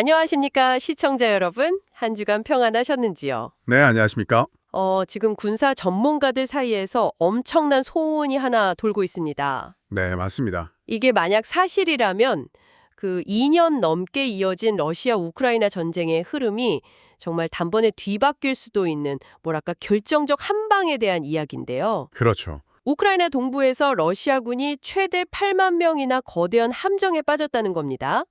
안녕하십니까, 시청자 여러분. 한 주간 평안하셨는지요? 네, 안녕하십니까? 지금 군사 전문가들 사이에서 엄청난 소문이 하나 돌고 있습니다. 네, 맞습니다. 이게 만약 사실이라면 그 2년 넘게 이어진 러시아 우크라이나 전쟁의 흐름이 정말 단번에 뒤바뀔 수도 있는 뭐랄까 결정적 한방에 대한 이야기인데요. 그렇죠. 우크라이나 동부에서 러시아군이 최대 8만 명이나 거대한 함정에 빠졌다는 겁니다.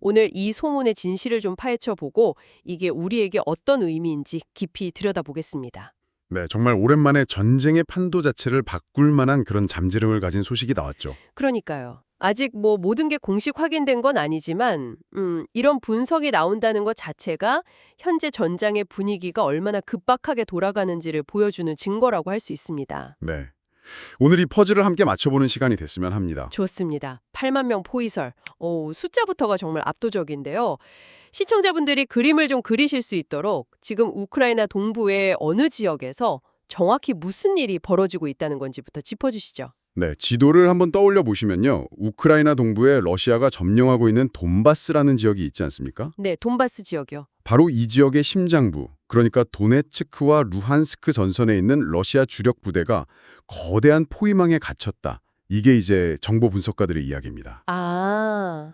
오늘 이 소문의 진실을 좀 파헤쳐보고 이게 우리에게 어떤 의미인지 깊이 들여다보겠습니다. 네, 정말 오랜만에 전쟁의 판도 자체를 바꿀 만한 그런 잠재력을 가진 소식이 나왔죠. 그러니까요. 아직 뭐 모든 게 공식 확인된 건 아니지만 이런 분석이 나온다는 것 자체가 현재 전장의 분위기가 얼마나 급박하게 돌아가는지를 보여주는 증거라고 할 수 있습니다. 네. 오늘 이 퍼즐을 함께 맞춰보는 시간이 됐으면 합니다. 좋습니다. 8만 명 포위설. 숫자부터가 정말 압도적인데요. 시청자분들이 그림을 좀 그리실 수 있도록 지금 우크라이나 동부의 어느 지역에서 정확히 무슨 일이 벌어지고 있다는 건지부터 짚어주시죠. 네, 지도를 한번 떠올려 보시면요. 우크라이나 동부에 러시아가 점령하고 있는 돈바스라는 지역이 있지 않습니까? 네, 돈바스 지역이요. 바로 이 지역의 심장부, 그러니까 도네츠크와 루한스크 전선에 있는 러시아 주력 부대가 거대한 포위망에 갇혔다. 이게 이제 정보 분석가들의 이야기입니다.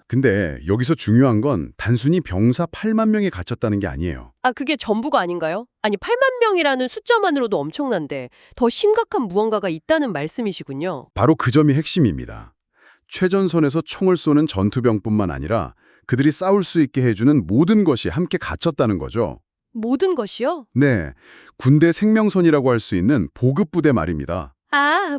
근데 여기서 중요한 건 단순히 병사 8만 명이 갇혔다는 게 아니에요. 그게 전부가 아닌가요? 아니, 8만 명이라는 숫자만으로도 엄청난데 더 심각한 무언가가 있다는 말씀이시군요. 바로 그 점이 핵심입니다. 최전선에서 총을 쏘는 전투병뿐만 아니라 그들이 싸울 수 있게 해주는 모든 것이 함께 갇혔다는 거죠. 모든 것이요? 네, 군대 생명선이라고 할 수 있는 보급부대 말입니다.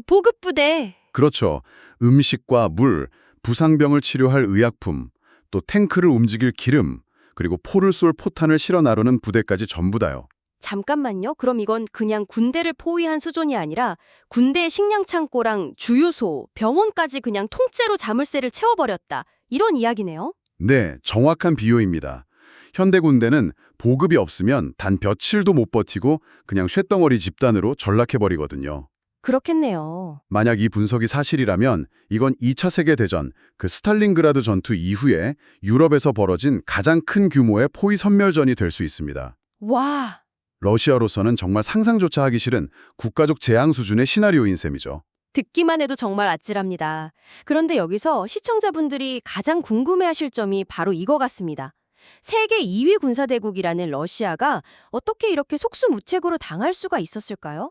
보급부대. 그렇죠. 음식과 물, 부상병을 치료할 의약품, 또 탱크를 움직일 기름, 그리고 포를 쏠 포탄을 실어 나르는 부대까지 전부 다요. 잠깐만요. 그럼 이건 그냥 군대를 포위한 수준이 아니라 군대의 식량 창고랑 주유소, 병원까지 그냥 통째로 자물쇠를 채워버렸다. 이런 이야기네요. 네, 정확한 비유입니다. 현대 군대는 보급이 없으면 단 며칠도 못 버티고 그냥 쇳덩어리 집단으로 전락해버리거든요. 그렇겠네요. 만약 이 분석이 사실이라면 이건 2차 세계대전, 그 스탈린그라드 전투 이후에 유럽에서 벌어진 가장 큰 규모의 포위 선멸전이 될 수 있습니다. 와, 러시아로서는 정말 상상조차 하기 싫은 국가적 재앙 수준의 시나리오인 셈이죠. 듣기만 해도 정말 아찔합니다. 그런데 여기서 시청자분들이 가장 궁금해하실 점이 바로 이거 같습니다. 세계 2위 군사대국이라는 러시아가 어떻게 이렇게 속수무책으로 당할 수가 있었을까요?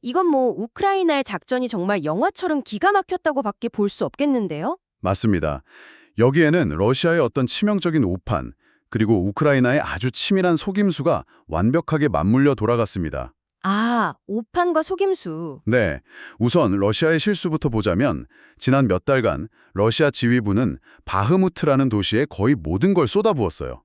이건 뭐 우크라이나의 작전이 정말 영화처럼 기가 막혔다고밖에 볼 수 없겠는데요? 맞습니다. 여기에는 러시아의 어떤 치명적인 오판, 그리고 우크라이나의 아주 치밀한 속임수가 완벽하게 맞물려 돌아갔습니다. 오판과 속임수. 네, 우선 러시아의 실수부터 보자면 지난 몇 달간 러시아 지휘부는 바흐무트라는 도시에 거의 모든 걸 쏟아부었어요.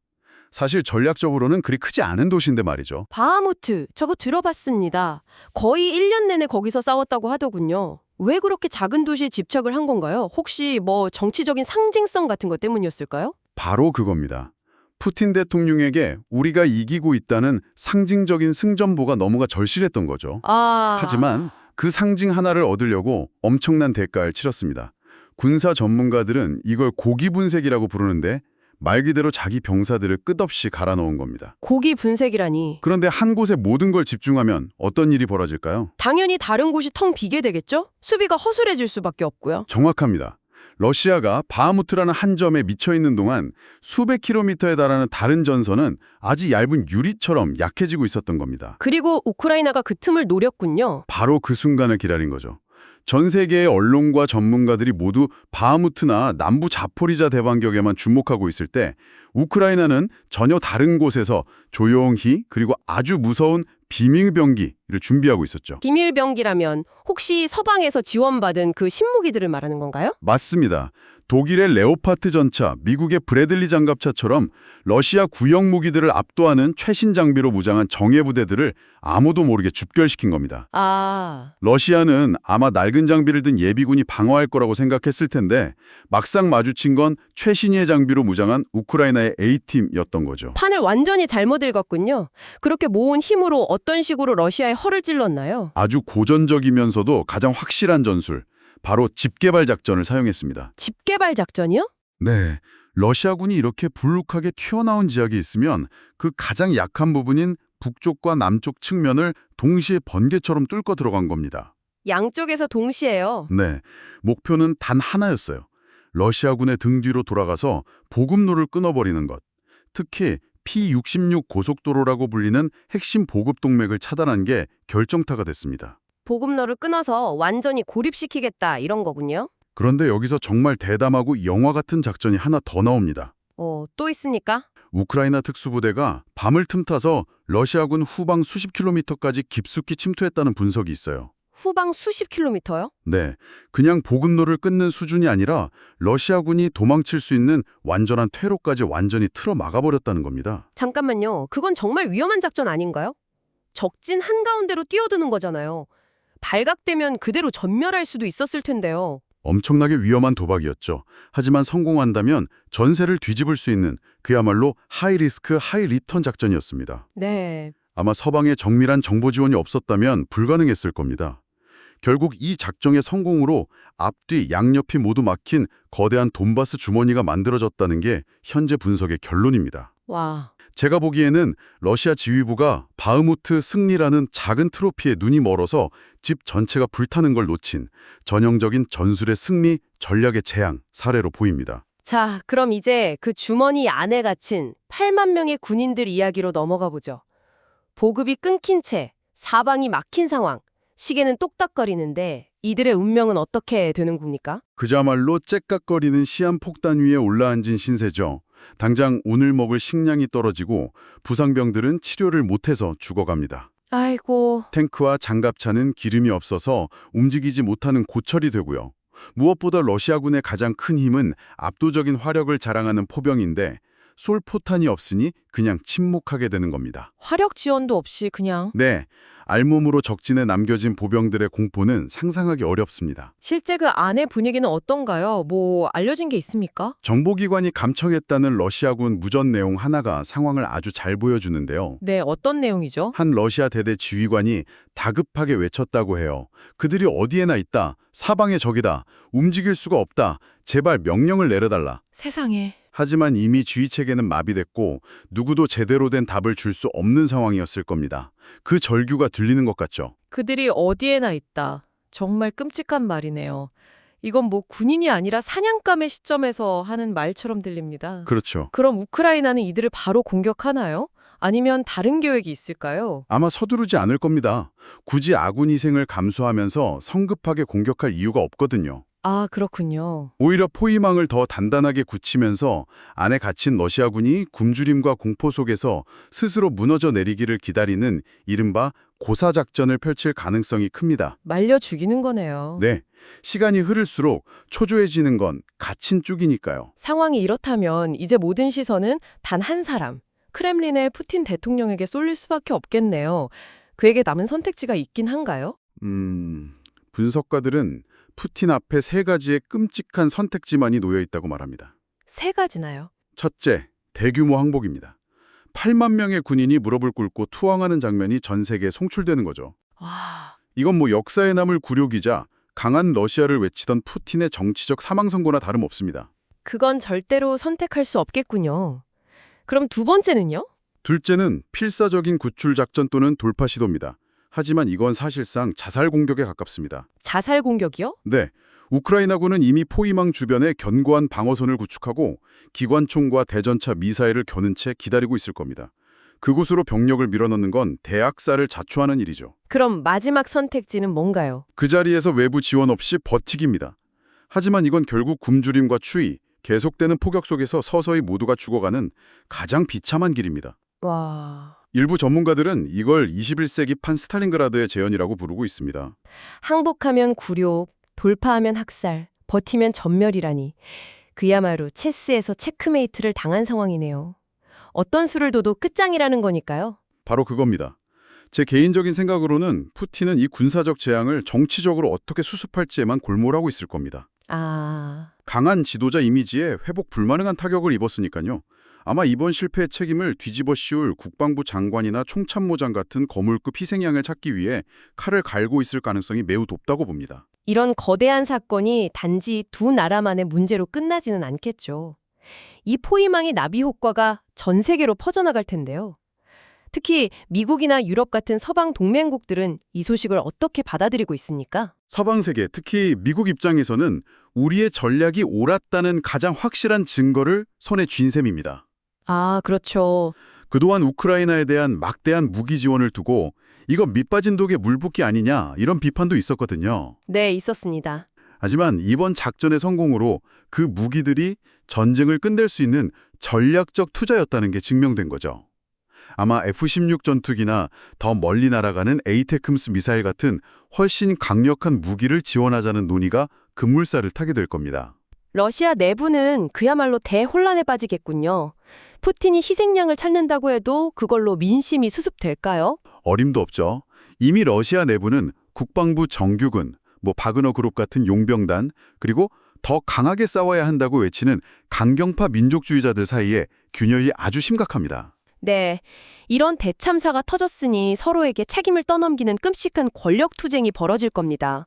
사실 전략적으로는 그리 크지 않은 도시인데 말이죠. 바하무트, 저거 들어봤습니다. 거의 1년 내내 거기서 싸웠다고 하더군요. 왜 그렇게 작은 도시에 집착을 한 건가요? 혹시 뭐 정치적인 상징성 같은 것 때문이었을까요? 바로 그겁니다. 푸틴 대통령에게 우리가 이기고 있다는 상징적인 승전보가 너무가 절실했던 거죠. 하지만 그 상징 하나를 얻으려고 엄청난 대가를 치렀습니다. 군사 전문가들은 이걸 고기분색이라고 부르는데 말 그대로 자기 병사들을 끝없이 갈아 넣은 겁니다. 고기 분색이라니. 그런데 한 곳에 모든 걸 집중하면 어떤 일이 벌어질까요? 당연히 다른 곳이 텅 비게 되겠죠? 수비가 허술해질 수밖에 없고요. 정확합니다. 러시아가 바흐무트라는 한 점에 미쳐있는 동안 수백 킬로미터에 달하는 다른 전선은 아주 얇은 유리처럼 약해지고 있었던 겁니다. 그리고 우크라이나가 그 틈을 노렸군요. 바로 그 순간을 기다린 거죠. 전 세계의 언론과 전문가들이 모두 바흐무트나 남부 자포리자 대반격에만 주목하고 있을 때 우크라이나는 전혀 다른 곳에서 조용히 그리고 아주 무서운 비밀병기를 준비하고 있었죠. 비밀병기라면 혹시 서방에서 지원받은 그 신무기들을 말하는 건가요? 맞습니다. 독일의 레오파트 전차, 미국의 브래들리 장갑차처럼 러시아 구형 무기들을 압도하는 최신 장비로 무장한 정예 부대들을 아무도 모르게 집결시킨 겁니다. 러시아는 아마 낡은 장비를 든 예비군이 방어할 거라고 생각했을 텐데 막상 마주친 건 최신의 장비로 무장한 우크라이나의 A팀이었던 거죠. 판을 완전히 잘못 읽었군요. 그렇게 모은 힘으로 어떤 식으로 러시아의 허를 찔렀나요? 아주 고전적이면서도 가장 확실한 전술, 바로 집게발 작전을 사용했습니다. 집게발 작전이요? 네, 러시아군이 이렇게 불룩하게 튀어나온 지역이 있으면 그 가장 약한 부분인 북쪽과 남쪽 측면을 동시에 번개처럼 뚫고 들어간 겁니다. 양쪽에서 동시에요. 네, 목표는 단 하나였어요. 러시아군의 등 뒤로 돌아가서 보급로를 끊어버리는 것. 특히 P66 고속도로라고 불리는 핵심 보급 동맥을 차단한 게 결정타가 됐습니다. 보급로를 끊어서 완전히 고립시키겠다 이런 거군요. 그런데 여기서 정말 대담하고 영화 같은 작전이 하나 더 나옵니다. 또 있습니까? 우크라이나 특수부대가 밤을 틈타서 러시아군 후방 수십 킬로미터까지 깊숙이 침투했다는 분석이 있어요. 후방 수십 킬로미터요? 네, 그냥 보급로를 끊는 수준이 아니라 러시아군이 도망칠 수 있는 완전한 퇴로까지 완전히 틀어 막아버렸다는 겁니다. 잠깐만요. 그건 정말 위험한 작전 아닌가요? 적진 한가운데로 뛰어드는 거잖아요. 발각되면 그대로 전멸할 수도 있었을 텐데요. 엄청나게 위험한 도박이었죠. 하지만 성공한다면 전세를 뒤집을 수 있는 그야말로 하이리스크 하이리턴 작전이었습니다. 네. 아마 서방의 정밀한 정보 지원이 없었다면 불가능했을 겁니다. 결국 이 작정의 성공으로 앞뒤 양옆이 모두 막힌 거대한 돈바스 주머니가 만들어졌다는 게 현재 분석의 결론입니다. 와. 제가 보기에는 러시아 지휘부가 바흐무트 승리라는 작은 트로피에 눈이 멀어서 집 전체가 불타는 걸 놓친 전형적인 전술의 승리, 전략의 재앙 사례로 보입니다. 자, 그럼 이제 그 주머니 안에 갇힌 8만 명의 군인들 이야기로 넘어가 보죠. 보급이 끊긴 채 사방이 막힌 상황. 시계는 똑딱거리는데 이들의 운명은 어떻게 되는 겁니까? 그자말로 째깍거리는 시한폭탄 위에 올라앉은 신세죠. 당장 오늘 먹을 식량이 떨어지고 부상병들은 치료를 못해서 죽어갑니다. 아이고. 탱크와 장갑차는 기름이 없어서 움직이지 못하는 고철이 되고요. 무엇보다 러시아군의 가장 큰 힘은 압도적인 화력을 자랑하는 포병인데 쏠 포탄이 없으니 그냥 침묵하게 되는 겁니다. 화력 지원도 없이 그냥. 네, 알몸으로 적진에 남겨진 보병들의 공포는 상상하기 어렵습니다. 실제 그 안의 분위기는 어떤가요? 뭐 알려진 게 있습니까? 정보기관이 감청했다는 러시아군 무전 내용 하나가 상황을 아주 잘 보여주는데요. 네, 어떤 내용이죠? 한 러시아 대대 지휘관이 다급하게 외쳤다고 해요. 그들이 어디에나 있다. 사방의 적이다. 움직일 수가 없다. 제발 명령을 내려달라. 세상에. 하지만 이미 지휘체계는 마비됐고 누구도 제대로 된 답을 줄 수 없는 상황이었을 겁니다. 그 절규가 들리는 것 같죠? 그들이 어디에나 있다. 정말 끔찍한 말이네요. 이건 뭐 군인이 아니라 사냥감의 시점에서 하는 말처럼 들립니다. 그렇죠. 그럼 우크라이나는 이들을 바로 공격하나요? 아니면 다른 계획이 있을까요? 아마 서두르지 않을 겁니다. 굳이 아군 희생을 감수하면서 성급하게 공격할 이유가 없거든요. 아, 그렇군요. 오히려 포위망을 더 단단하게 굳히면서 안에 갇힌 러시아군이 굶주림과 공포 속에서 스스로 무너져 내리기를 기다리는 이른바 고사작전을 펼칠 가능성이 큽니다. 말려 죽이는 거네요. 네, 시간이 흐를수록 초조해지는 건 갇힌 쪽이니까요. 상황이 이렇다면 이제 모든 시선은 단 한 사람, 크렘린의 푸틴 대통령에게 쏠릴 수밖에 없겠네요. 그에게 남은 선택지가 있긴 한가요? 분석가들은 푸틴 앞에 세 가지의 끔찍한 선택지만이 놓여 있다고 말합니다. 세 가지나요? 첫째, 대규모 항복입니다. 8만 명의 군인이 무릎을 꿇고 투항하는 장면이 전 세계에 송출되는 거죠. 와, 이건 뭐 역사에 남을 굴욕이자 강한 러시아를 외치던 푸틴의 정치적 사망 선고나 다름없습니다. 그건 절대로 선택할 수 없겠군요. 그럼 두 번째는요? 둘째는 필사적인 구출 작전 또는 돌파 시도입니다. 하지만 이건 사실상 자살 공격에 가깝습니다. 자살 공격이요? 네, 우크라이나군은 이미 포위망 주변에 견고한 방어선을 구축하고 기관총과 대전차 미사일을 겨눈 채 기다리고 있을 겁니다. 그곳으로 병력을 밀어넣는 건 대학살을 자초하는 일이죠. 그럼 마지막 선택지는 뭔가요? 그 자리에서 외부 지원 없이 버티기입니다. 하지만 이건 결국 굶주림과 추위, 계속되는 폭격 속에서 서서히 모두가 죽어가는 가장 비참한 길입니다. 와... 일부 전문가들은 이걸 21세기판 스탈린그라드의 재현이라고 부르고 있습니다. 항복하면 굴욕, 돌파하면 학살, 버티면 전멸이라니. 그야말로 체스에서 체크메이트를 당한 상황이네요. 어떤 수를 둬도 끝장이라는 거니까요. 바로 그겁니다. 제 개인적인 생각으로는 푸틴은 이 군사적 재앙을 정치적으로 어떻게 수습할지에만 골몰하고 있을 겁니다. 아... 강한 지도자 이미지에 회복 불가능한 타격을 입었으니까요. 아마 이번 실패의 책임을 뒤집어 씌울 국방부 장관이나 총참모장 같은 거물급 희생양을 찾기 위해 칼을 갈고 있을 가능성이 매우 높다고 봅니다. 이런 거대한 사건이 단지 두 나라만의 문제로 끝나지는 않겠죠. 이 포위망의 나비 효과가 전 세계로 퍼져나갈 텐데요. 특히 미국이나 유럽 같은 서방 동맹국들은 이 소식을 어떻게 받아들이고 있습니까? 서방 세계, 특히 미국 입장에서는 우리의 전략이 옳았다는 가장 확실한 증거를 손에 쥔 셈입니다. 아, 그렇죠. 그동안 우크라이나에 대한 막대한 무기 지원을 두고 이거 밑빠진 독에 물 붓기 아니냐 이런 비판도 있었거든요. 네, 있었습니다. 하지만 이번 작전의 성공으로 그 무기들이 전쟁을 끝낼 수 있는 전략적 투자였다는 게 증명된 거죠. 아마 F-16 전투기나 더 멀리 날아가는 에이테크임스 미사일 같은 훨씬 강력한 무기를 지원하자는 논의가 급물살을 타게 될 겁니다. 러시아 내부는 그야말로 대혼란에 빠지겠군요. 푸틴이 희생양을 찾는다고 해도 그걸로 민심이 수습될까요? 어림도 없죠. 이미 러시아 내부는 국방부 정규군, 바그너 그룹 같은 용병단, 그리고 더 강하게 싸워야 한다고 외치는 강경파 민족주의자들 사이에 균열이 아주 심각합니다. 네, 이런 대참사가 터졌으니 서로에게 책임을 떠넘기는 끔찍한 권력투쟁이 벌어질 겁니다.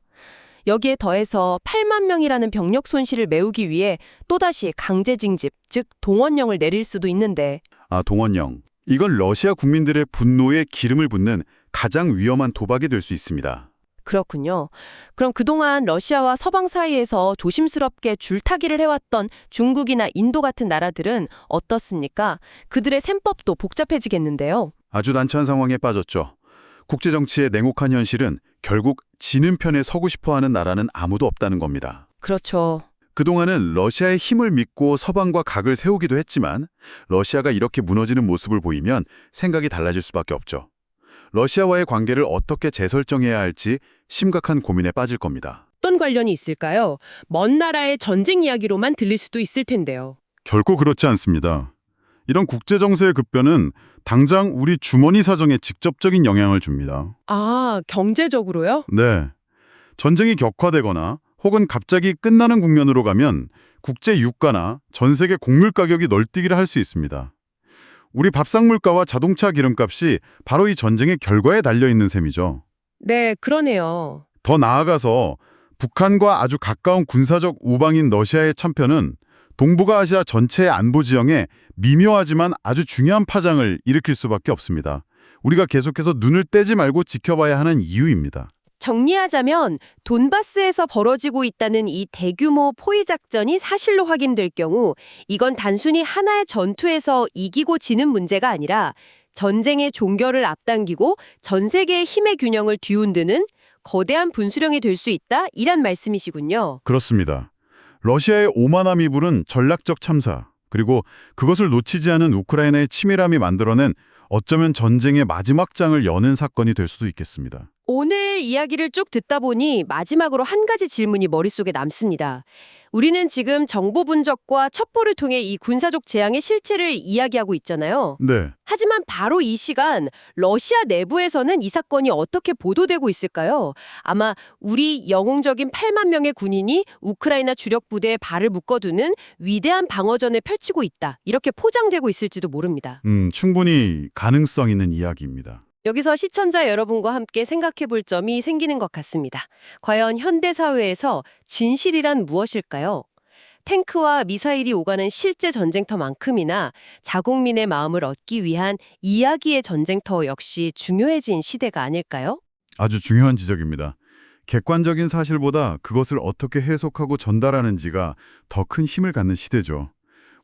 여기에 더해서 8만 명이라는 병력 손실을 메우기 위해 또다시 강제징집, 즉 동원령을 내릴 수도 있는데 동원령. 이건 러시아 국민들의 분노에 기름을 붓는 가장 위험한 도박이 될 수 있습니다. 그렇군요. 그럼 그동안 러시아와 서방 사이에서 조심스럽게 줄타기를 해왔던 중국이나 인도 같은 나라들은 어떻습니까? 그들의 셈법도 복잡해지겠는데요. 아주 난처한 상황에 빠졌죠. 국제정치의 냉혹한 현실은 결국 지는 편에 서고 싶어하는 나라는 아무도 없다는 겁니다. 그렇죠. 그동안은 러시아의 힘을 믿고 서방과 각을 세우기도 했지만 러시아가 이렇게 무너지는 모습을 보이면 생각이 달라질 수밖에 없죠. 러시아와의 관계를 어떻게 재설정해야 할지 심각한 고민에 빠질 겁니다. 어떤 관련이 있을까요? 먼 나라의 전쟁 이야기로만 들릴 수도 있을 텐데요. 결코 그렇지 않습니다. 이런 국제정세의 급변은 당장 우리 주머니 사정에 직접적인 영향을 줍니다. 아, 경제적으로요? 네. 전쟁이 격화되거나 혹은 갑자기 끝나는 국면으로 가면 국제 유가나 전 세계 곡물 가격이 널뛰기를 할 수 있습니다. 우리 밥상 물가와 자동차 기름값이 바로 이 전쟁의 결과에 달려있는 셈이죠. 네, 그러네요. 더 나아가서 북한과 아주 가까운 군사적 우방인 러시아의 참편은 동북아시아 전체의 안보 지형에 미묘하지만 아주 중요한 파장을 일으킬 수밖에 없습니다. 우리가 계속해서 눈을 떼지 말고 지켜봐야 하는 이유입니다. 정리하자면 돈바스에서 벌어지고 있다는 이 대규모 포위 작전이 사실로 확인될 경우 이건 단순히 하나의 전투에서 이기고 지는 문제가 아니라 전쟁의 종결을 앞당기고 전 세계의 힘의 균형을 뒤흔드는 거대한 분수령이 될 수 있다 이란 말씀이시군요. 그렇습니다. 러시아의 오만함이 부른 전략적 참사, 그리고 그것을 놓치지 않은 우크라이나의 치밀함이 만들어낸 어쩌면 전쟁의 마지막 장을 여는 사건이 될 수도 있겠습니다. 오늘 이야기를 쭉 듣다 보니 마지막으로 한 가지 질문이 머릿속에 남습니다. 우리는 지금 정보 분석과 첩보를 통해 이 군사적 재앙의 실체를 이야기하고 있잖아요. 네. 하지만 바로 이 시간 러시아 내부에서는 이 사건이 어떻게 보도되고 있을까요? 아마 우리 영웅적인 8만 명의 군인이 우크라이나 주력 부대에 발을 묶어두는 위대한 방어전을 펼치고 있다. 이렇게 포장되고 있을지도 모릅니다. 충분히 가능성 있는 이야기입니다. 여기서 시청자 여러분과 함께 생각해 볼 점이 생기는 것 같습니다. 과연 현대 사회에서 진실이란 무엇일까요? 탱크와 미사일이 오가는 실제 전쟁터만큼이나 자국민의 마음을 얻기 위한 이야기의 전쟁터 역시 중요해진 시대가 아닐까요? 아주 중요한 지적입니다. 객관적인 사실보다 그것을 어떻게 해석하고 전달하는지가 더 큰 힘을 갖는 시대죠.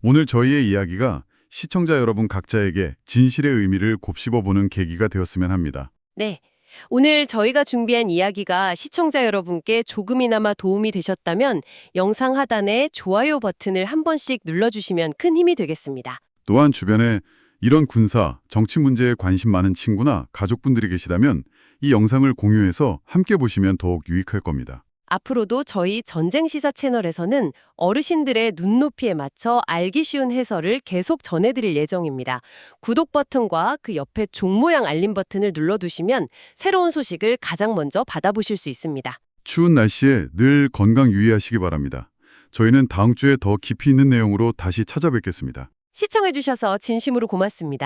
오늘 저희의 이야기가 시청자 여러분 각자에게 진실의 의미를 곱씹어보는 계기가 되었으면 합니다. 네. 오늘 저희가 준비한 이야기가 시청자 여러분께 조금이나마 도움이 되셨다면 영상 하단에 좋아요 버튼을 한 번씩 눌러주시면 큰 힘이 되겠습니다. 또한 주변에 이런 군사, 정치 문제에 관심 많은 친구나 가족분들이 계시다면 이 영상을 공유해서 함께 보시면 더욱 유익할 겁니다. 앞으로도 저희 전쟁시사 채널에서는 어르신들의 눈높이에 맞춰 알기 쉬운 해설을 계속 전해드릴 예정입니다. 구독 버튼과 그 옆에 종 모양 알림 버튼을 눌러두시면 새로운 소식을 가장 먼저 받아보실 수 있습니다. 추운 날씨에 늘 건강 유의하시기 바랍니다. 저희는 다음 주에 더 깊이 있는 내용으로 다시 찾아뵙겠습니다. 시청해주셔서 진심으로 고맙습니다.